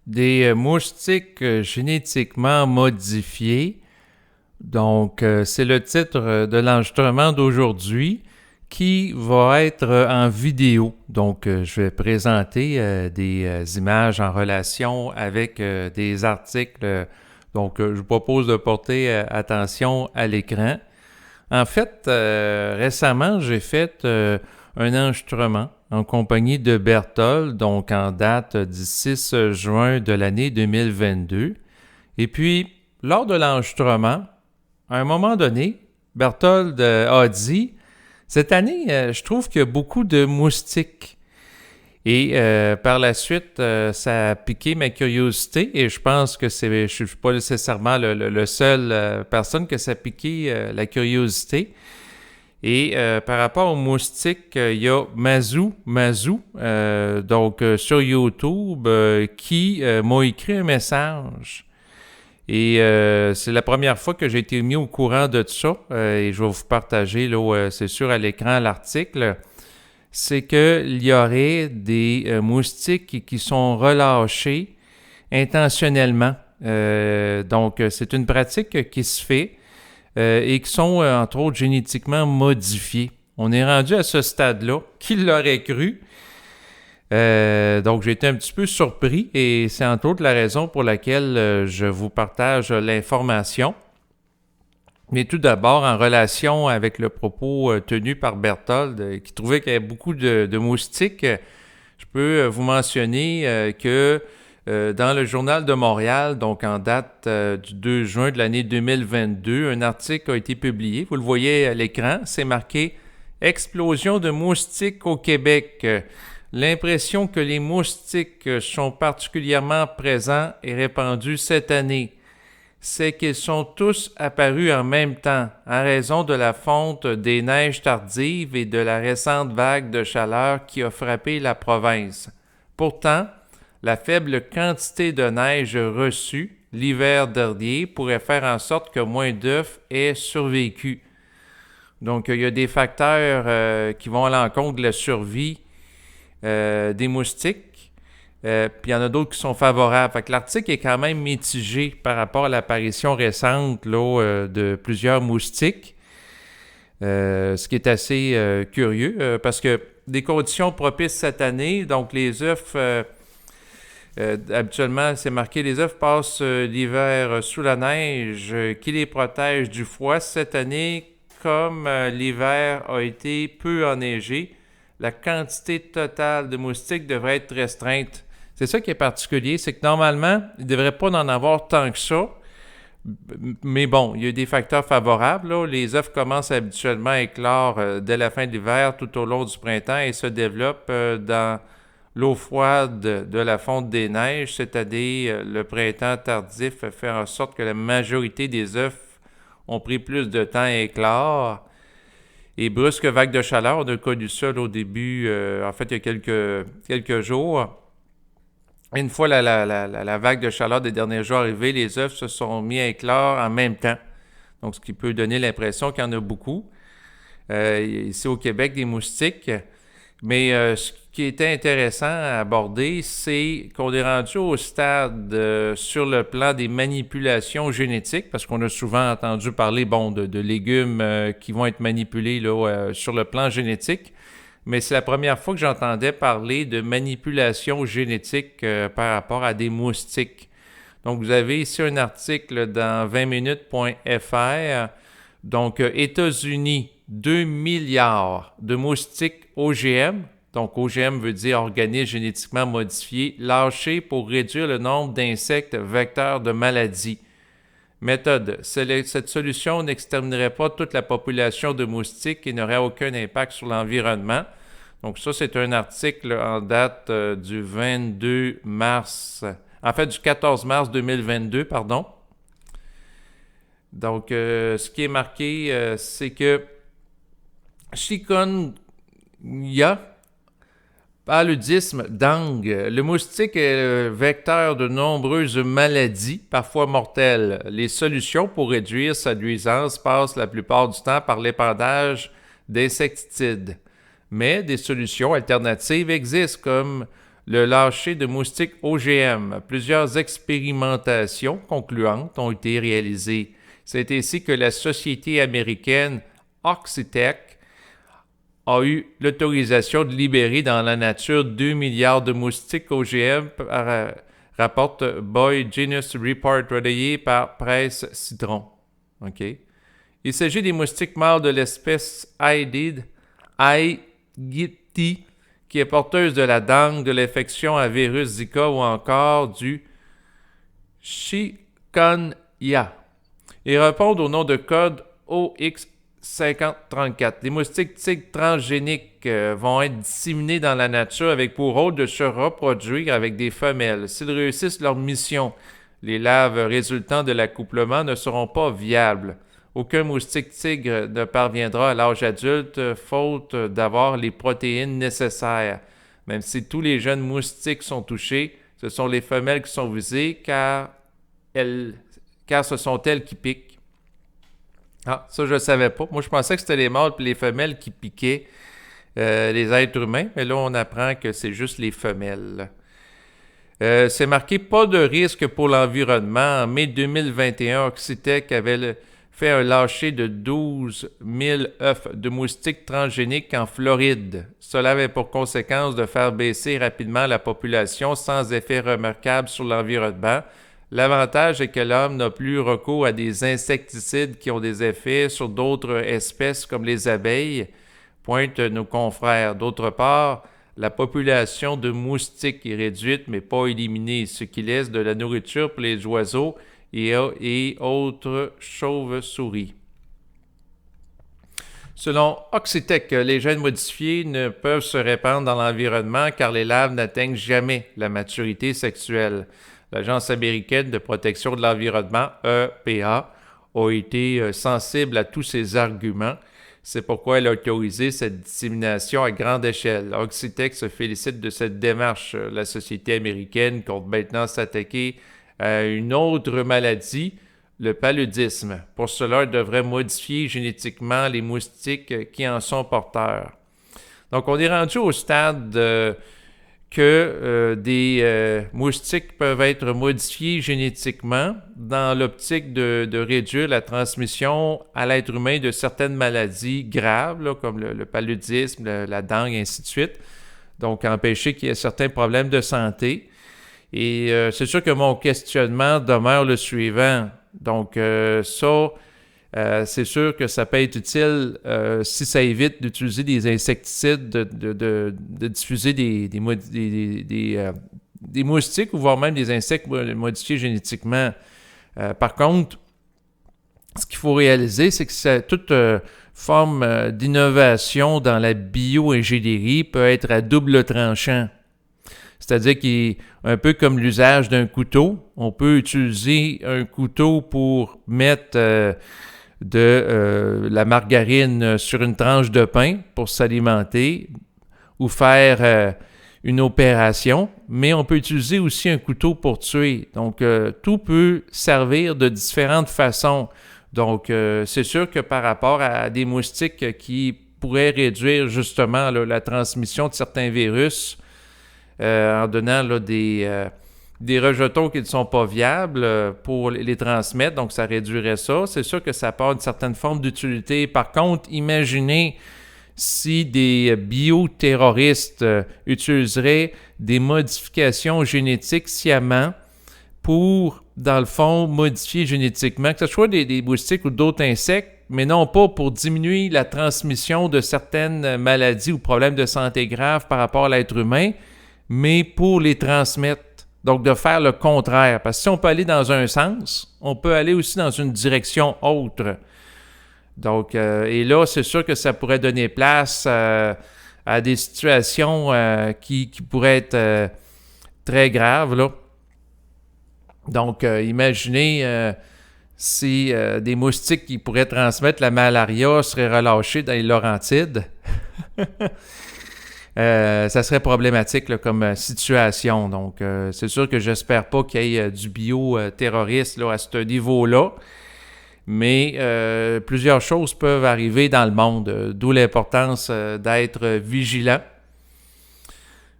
des moustiques génétiquement modifiés. Donc, c'est le titre de l'enregistrement d'aujourd'hui qui va être en vidéo. Donc, je vais présenter des images en relation avec des articles. Donc, je vous propose de porter attention à l'écran. En fait, récemment, j'ai fait un enregistrement en compagnie de Berthold, donc en date du 6 juin de l'année 2022. Et puis, lors de l'enregistrement, à un moment donné, Berthold a dit « Cette année, je trouve qu'il y a beaucoup de moustiques. » Et par la suite, ça a piqué ma curiosité et je pense que je ne suis pas nécessairement le seul personne que ça a piqué la curiosité. Et par rapport aux moustiques, il y a Mazou, sur YouTube, qui m'a écrit un message. Et c'est la première fois que j'ai été mis au courant de ça. Et je vais vous partager, là, c'est sûr, à l'écran l'article. C'est qu'il y aurait des moustiques qui sont relâchés intentionnellement. Donc, c'est une pratique qui se fait et qui sont, entre autres, génétiquement modifiés. On est rendu à ce stade-là. Qui l'aurait cru? Donc, j'ai été un petit peu surpris et c'est entre autres la raison pour laquelle je vous partage l'information. Mais tout d'abord, en relation avec le propos tenu par Berthold, qui trouvait qu'il y avait beaucoup de moustiques, je peux vous mentionner que dans le Journal de Montréal, donc en date du 2 juin de l'année 2022, un article a été publié. Vous le voyez à l'écran, c'est marqué « Explosion de moustiques au Québec ». L'impression que les moustiques sont particulièrement présents et répandus cette année, c'est qu'ils sont tous apparus en même temps en raison de la fonte des neiges tardives et de la récente vague de chaleur qui a frappé la province. Pourtant, la faible quantité de neige reçue l'hiver dernier pourrait faire en sorte que moins d'œufs aient survécu. Donc, il y a des facteurs qui vont à l'encontre de la survie des moustiques, puis il y en a d'autres qui sont favorables. Fait que l'article est quand même mitigé par rapport à l'apparition récente là, de plusieurs moustiques, ce qui est assez curieux, parce que des conditions propices cette année, donc les œufs, habituellement c'est marqué, les œufs passent l'hiver sous la neige qui les protège du froid. Cette année, comme l'hiver a été peu enneigé, la quantité totale de moustiques devrait être restreinte. C'est ça qui est particulier, c'est que normalement, il ne devrait pas en avoir tant que ça. Mais bon, il y a des facteurs favorables, là. Les œufs commencent habituellement à éclore dès la fin de l'hiver, tout au long du printemps, et se développent dans l'eau froide de la fonte des neiges, c'est-à-dire le printemps tardif fait en sorte que la majorité des œufs ont pris plus de temps à éclore. Et brusque vague de chaleur, on a connu ça là, au début, en fait, il y a quelques jours. Une fois la vague de chaleur des derniers jours arrivée, les œufs se sont mis à éclore en même temps. Donc, ce qui peut donner l'impression qu'il y en a beaucoup. Ici au Québec, des moustiques. Mais ce qui était intéressant à aborder, c'est qu'on est rendu au stade sur le plan des manipulations génétiques, parce qu'on a souvent entendu parler de légumes qui vont être manipulés là, sur le plan génétique. Mais c'est la première fois que j'entendais parler de manipulation génétique par rapport à des moustiques. Donc, vous avez ici un article dans 20minutes.fr. Donc, États-Unis, 2 milliards de moustiques OGM. Donc, OGM veut dire organismes génétiquement modifiés, lâchés pour réduire le nombre d'insectes vecteurs de maladies. Méthode. Cette solution n'exterminerait pas toute la population de moustiques et n'aurait aucun impact sur l'environnement. Donc ça, c'est un article en date du 22 mars, en fait du 14 mars 2022, pardon. Donc, ce qui est marqué, c'est que chikungunya, paludisme, dengue. Le moustique est le vecteur de nombreuses maladies, parfois mortelles. Les solutions pour réduire sa nuisance passent la plupart du temps par l'épandage d'insecticides. Mais des solutions alternatives existent, comme le lâcher de moustiques OGM. Plusieurs expérimentations concluantes ont été réalisées. C'est ainsi que la société américaine Oxitec a eu l'autorisation de libérer dans la nature 2 milliards de moustiques OGM, rapporte Boy Genius Report relayé par Presse Citron. Okay. Il s'agit des moustiques mâles de l'espèce Aedes aegypti, qui est porteuse de la dengue, de l'infection à virus Zika ou encore du chikungunya. Ils répondent au nom de code OX5034. Les moustiques tigres transgéniques vont être disséminés dans la nature avec pour rôle de se reproduire avec des femelles. S'ils réussissent leur mission, les larves résultant de l'accouplement ne seront pas viables. Aucun moustique tigre ne parviendra à l'âge adulte faute d'avoir les protéines nécessaires. Même si tous les jeunes moustiques sont touchés, ce sont les femelles qui sont visées car ce sont elles qui piquent. Ah, ça je ne savais pas. Moi je pensais que c'était les mâles et les femelles qui piquaient les êtres humains, mais là on apprend que c'est juste les femelles. C'est marqué pas de risque pour l'environnement. En mai 2021, Oxitec avait fait un lâcher de 12 000 œufs de moustiques transgéniques en Floride. Cela avait pour conséquence de faire baisser rapidement la population sans effet remarquable sur l'environnement. L'avantage est que l'homme n'a plus recours à des insecticides qui ont des effets sur d'autres espèces comme les abeilles, pointent nos confrères. D'autre part, la population de moustiques est réduite mais pas éliminée, ce qui laisse de la nourriture pour les oiseaux et autres chauves-souris. Selon Oxitec, les gènes modifiés ne peuvent se répandre dans l'environnement car les larves n'atteignent jamais la maturité sexuelle. L'Agence américaine de protection de l'environnement, EPA, a été sensible à tous ces arguments. C'est pourquoi elle a autorisé cette dissémination à grande échelle. Oxitec se félicite de cette démarche. La société américaine compte maintenant s'attaquer à une autre maladie, le paludisme. Pour cela, elle devrait modifier génétiquement les moustiques qui en sont porteurs. Donc, on est rendu au stade que des moustiques peuvent être modifiés génétiquement dans l'optique de réduire la transmission à l'être humain de certaines maladies graves, là, comme le paludisme, la dengue, et ainsi de suite. Donc, empêcher qu'il y ait certains problèmes de santé. Et c'est sûr que mon questionnement demeure le suivant. Donc, c'est sûr que ça peut être utile si ça évite d'utiliser des insecticides, de diffuser des moustiques ou voire même des insectes modifiés génétiquement. Par contre, ce qu'il faut réaliser, c'est que toute forme d'innovation dans la bio-ingénierie peut être à double tranchant. C'est-à-dire qu'il est un peu comme l'usage d'un couteau. On peut utiliser un couteau pour mettre de la margarine sur une tranche de pain pour s'alimenter ou faire une opération, mais on peut utiliser aussi un couteau pour tuer. Donc, tout peut servir de différentes façons. Donc, c'est sûr que par rapport à des moustiques qui pourraient réduire justement là, la transmission de certains virus, en donnant là, des rejetons qui ne sont pas viables pour les transmettre, donc ça réduirait ça. C'est sûr que ça apporte une certaine forme d'utilité. Par contre, imaginez si des bioterroristes utiliseraient des modifications génétiques sciemment pour, dans le fond, modifier génétiquement, que ce soit des moustiques ou d'autres insectes, mais non pas pour diminuer la transmission de certaines maladies ou problèmes de santé graves par rapport à l'être humain, mais pour les transmettre. Donc, de faire le contraire. Parce que si on peut aller dans un sens, on peut aller aussi dans une direction autre. Donc, et là, c'est sûr que ça pourrait donner place à des situations qui pourraient être très graves, là. Donc, imaginez si des moustiques qui pourraient transmettre la malaria seraient relâchés dans les Laurentides. Ça serait problématique là, comme situation. Donc, c'est sûr que j'espère pas qu'il y ait du bioterrorisme là, à ce niveau-là. Mais plusieurs choses peuvent arriver dans le monde, d'où l'importance d'être vigilant.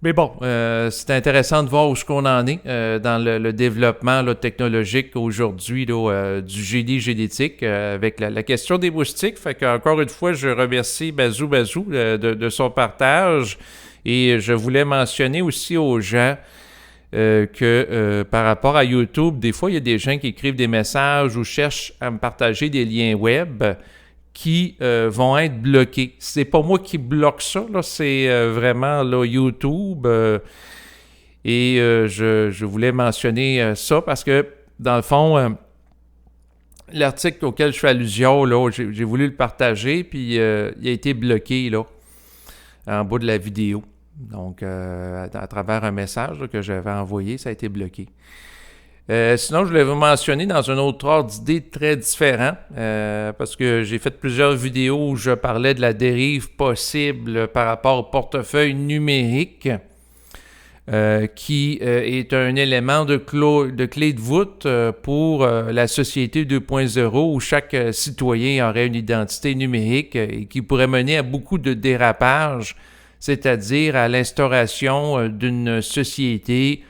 Mais bon, c'est intéressant de voir où est-ce qu'on en est dans le développement là, technologique aujourd'hui là, du génie génétique avec la question des moustiques. Fait qu'encore une fois, je remercie Bazou Bazou de son partage. Et je voulais mentionner aussi aux gens que par rapport à YouTube, des fois, il y a des gens qui écrivent des messages ou cherchent à me partager des liens web qui vont être bloqués. C'est pas moi qui bloque ça, là, c'est vraiment là, YouTube. Je voulais mentionner ça parce que, dans le fond, l'article auquel je fais allusion, là, j'ai voulu le partager, puis il a été bloqué là, en bas de la vidéo. Donc, à travers un message là, que j'avais envoyé, ça a été bloqué. Sinon, je voulais vous mentionner dans un autre ordre d'idée très différent, parce que j'ai fait plusieurs vidéos où je parlais de la dérive possible par rapport au portefeuille numérique, qui est un élément de clé de voûte pour la société 2.0 où chaque citoyen aurait une identité numérique et qui pourrait mener à beaucoup de dérapages, c'est-à-dire à l'instauration d'une société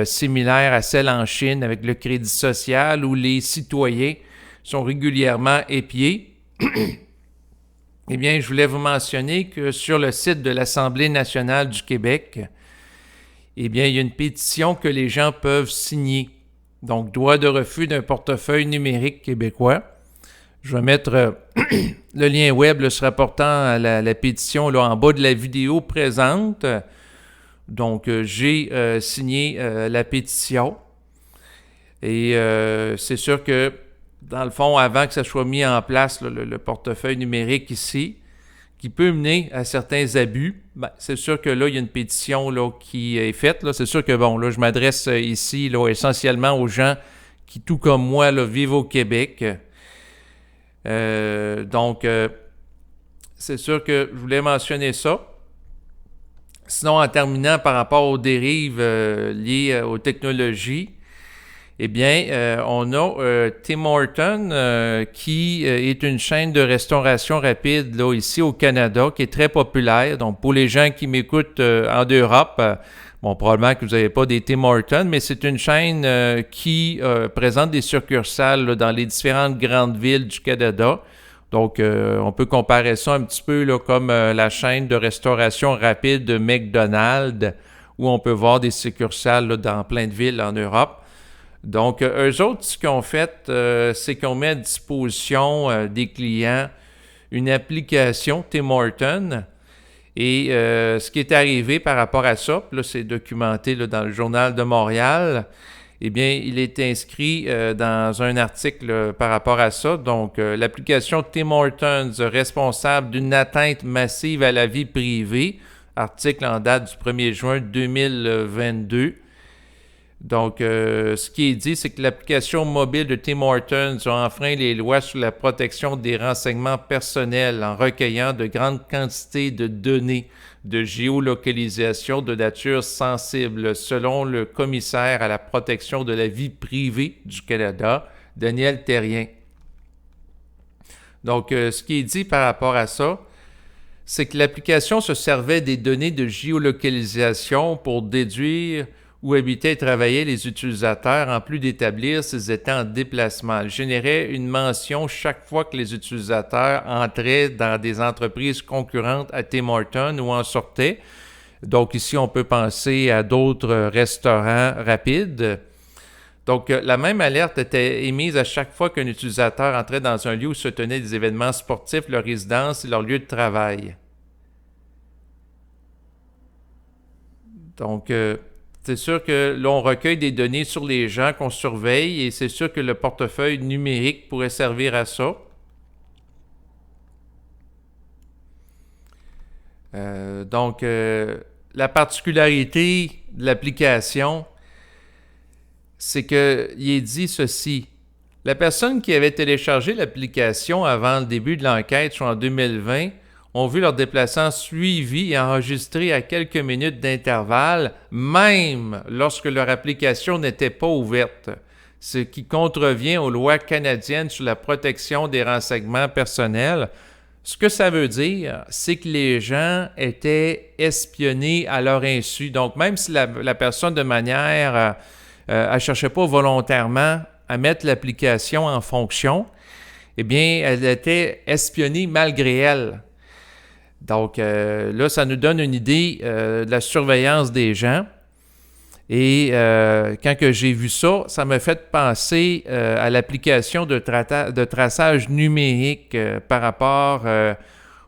similaire à celle en Chine avec le crédit social où les citoyens sont régulièrement épiés. Eh bien, je voulais vous mentionner que sur le site de l'Assemblée nationale du Québec, eh bien, il y a une pétition que les gens peuvent signer. Donc, droit de refus d'un portefeuille numérique québécois. Je vais mettre le lien web se rapportant à la pétition là, en bas de la vidéo présente. Donc, j'ai signé la pétition et c'est sûr que, dans le fond, avant que ça soit mis en place, là, le portefeuille numérique ici, qui peut mener à certains abus, ben, c'est sûr que là, il y a une pétition là, qui est faite. Là. C'est sûr que, bon, là, je m'adresse ici là, essentiellement aux gens qui, tout comme moi, là, vivent au Québec. Donc, c'est sûr que je voulais mentionner ça. Sinon, en terminant par rapport aux dérives liées aux technologies, eh bien, on a Tim Hortons qui est une chaîne de restauration rapide là, ici au Canada qui est très populaire. Donc, pour les gens qui m'écoutent en Europe, bon, probablement que vous n'avez pas des Tim Hortons, mais c'est une chaîne qui présente des succursales là, dans les différentes grandes villes du Canada. Donc, on peut comparer ça un petit peu là, comme la chaîne de restauration rapide de McDonald's, où on peut voir des succursales là, dans plein de villes en Europe. Donc, eux autres, ce qu'ils ont fait, c'est qu'on met à disposition des clients une application Tim Hortons. Et ce qui est arrivé par rapport à ça, là, c'est documenté là, dans le Journal de Montréal, eh bien, il est inscrit dans un article par rapport à ça. Donc, l'application Tim Hortons, responsable d'une atteinte massive à la vie privée, article en date du 1er juin 2022. Donc, ce qui est dit, c'est que l'application mobile de Tim Hortons a enfreint les lois sur la protection des renseignements personnels en recueillant de grandes quantités de données de géolocalisation de nature sensible, selon le commissaire à la protection de la vie privée du Canada, Daniel Terrien. Donc, ce qui est dit par rapport à ça, c'est que l'application se servait des données de géolocalisation pour déduire où habitaient et travaillaient les utilisateurs, en plus d'établir s'ils étaient en déplacement. Elle générait une mention chaque fois que les utilisateurs entraient dans des entreprises concurrentes à Tim Hortons ou en sortaient. Donc ici, on peut penser à d'autres restaurants rapides. Donc, la même alerte était émise à chaque fois qu'un utilisateur entrait dans un lieu où se tenaient des événements sportifs, leur résidence et leur lieu de travail. Donc, c'est sûr que là, on recueille des données sur les gens qu'on surveille et c'est sûr que le portefeuille numérique pourrait servir à ça. Donc, la particularité de l'application, c'est qu'il est dit ceci. La personne qui avait téléchargé l'application avant le début de l'enquête, soit en 2020, ont vu leurs déplacements suivis et enregistrés à quelques minutes d'intervalle, même lorsque leur application n'était pas ouverte, ce qui contrevient aux lois canadiennes sur la protection des renseignements personnels. Ce que ça veut dire, c'est que les gens étaient espionnés à leur insu. Donc, même si la personne de manière, elle ne cherchait pas volontairement à mettre l'application en fonction, eh bien, elle était espionnée malgré elle. Donc, là, ça nous donne une idée de la surveillance des gens. Et quand que j'ai vu ça, ça m'a fait penser à l'application de traçage numérique par rapport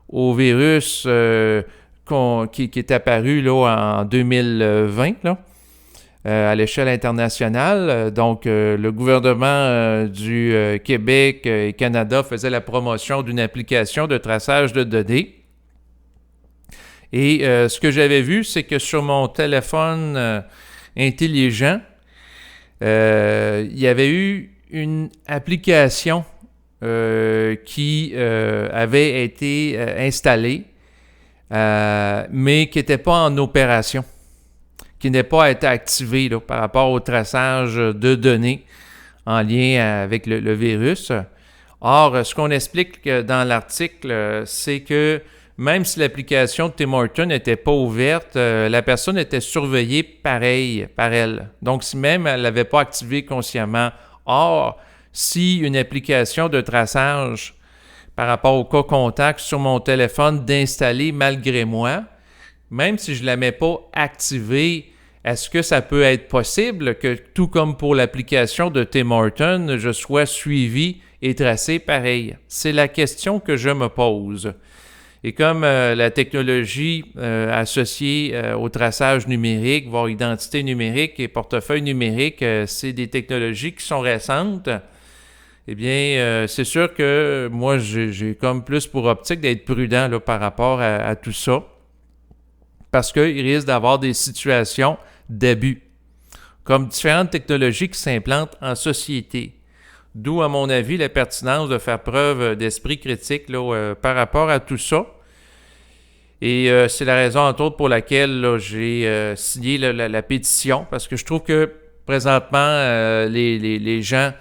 au virus qui est apparu là, en 2020 là, à l'échelle internationale. Donc, le gouvernement du Québec et Canada faisait la promotion d'une application de traçage de données. Et ce que j'avais vu, c'est que sur mon téléphone intelligent, il y avait eu une application qui avait été installée, mais qui n'était pas en opération, qui n'a pas été activée là, par rapport au traçage de données en lien avec le virus. Or, ce qu'on explique dans l'article, c'est que même si l'application de Tim Hortons n'était pas ouverte, la personne était surveillée pareil par elle. Donc, si même elle ne l'avait pas activée consciemment. Or, si une application de traçage par rapport au cas contact sur mon téléphone d'installer malgré moi, même si je ne la mets pas activée, est-ce que ça peut être possible que, tout comme pour l'application de Tim Hortons, je sois suivi et tracé pareil? C'est la question que je me pose. Et comme la technologie associée au traçage numérique, voire identité numérique et portefeuille numérique, c'est des technologies qui sont récentes, eh bien, c'est sûr que moi, j'ai comme plus pour optique d'être prudent là, par rapport à tout ça, parce qu'il risque d'avoir des situations d'abus, comme différentes technologies qui s'implantent en société. D'où, à mon avis, la pertinence de faire preuve d'esprit critique là, par rapport à tout ça. Et c'est la raison, entre autres, pour laquelle là, j'ai signé la pétition, parce que je trouve que présentement, les gens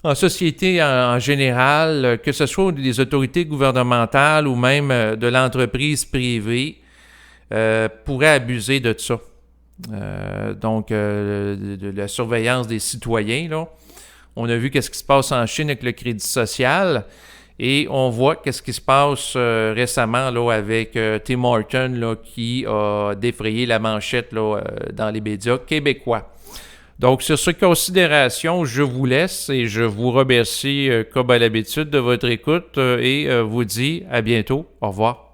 en société en général, que ce soit des autorités gouvernementales ou même de l'entreprise privée, pourraient abuser de ça. Donc, de la surveillance des citoyens, là. On a vu qu'est-ce qui se passe en Chine avec le crédit social et on voit qu'est-ce qui se passe récemment là, avec Tim Hortons là, qui a défrayé la manchette là, dans les médias québécois. Donc, sur ces considérations, je vous laisse et je vous remercie comme à l'habitude de votre écoute et vous dis à bientôt. Au revoir.